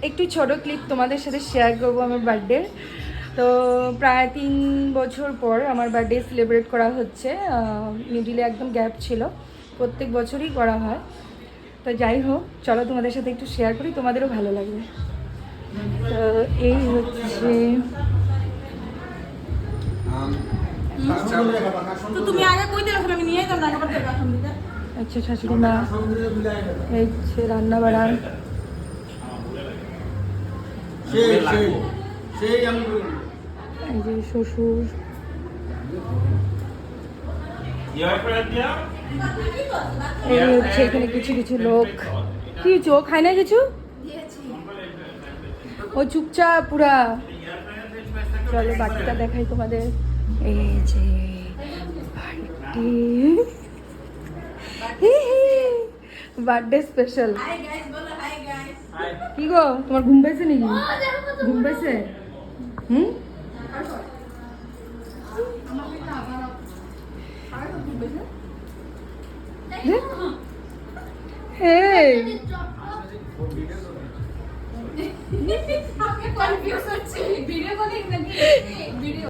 একটু ছোট ক্লিপ তোমাদের সাথে শেয়ার করবো আমার বার্থডে। তো প্রায় 3 বছর পর আমার বার্থডে সেলিব্রেট করা হচ্ছে। মিডিলে একদম গ্যাপ ছিল, প্রত্যেক বছরই করা হয়। তো যাই হোক, চলো তোমাদের সাথে একটু শেয়ার করি, তোমাদেরও ভালো লাগবে। তো এই হচ্ছে তো তুমি আগে কই দিলে আমি নিয়ে যাম না করতে রাখুন দিতে। আচ্ছা শাশুড়ি মা, এই হচ্ছে রান্না বাড়া। এই যে শ্বশুর, এই হচ্ছে এখানে কিছু কিছু লোক। কি চোখ খায় না কিছু, ও চুপচাপ পুরা। চলো বাকিটা দেখাই তোমাদের। এই যে বার্থডে স্পেশাল। হাই গাইস বলো হাই গাইস। কি গো, তোমার ঘুম পাইছে নাকি? ঘুম পাইছে? হুম, এই কনফিউজ হচ্ছে ভিডিও কলিং নাকি ভিডিও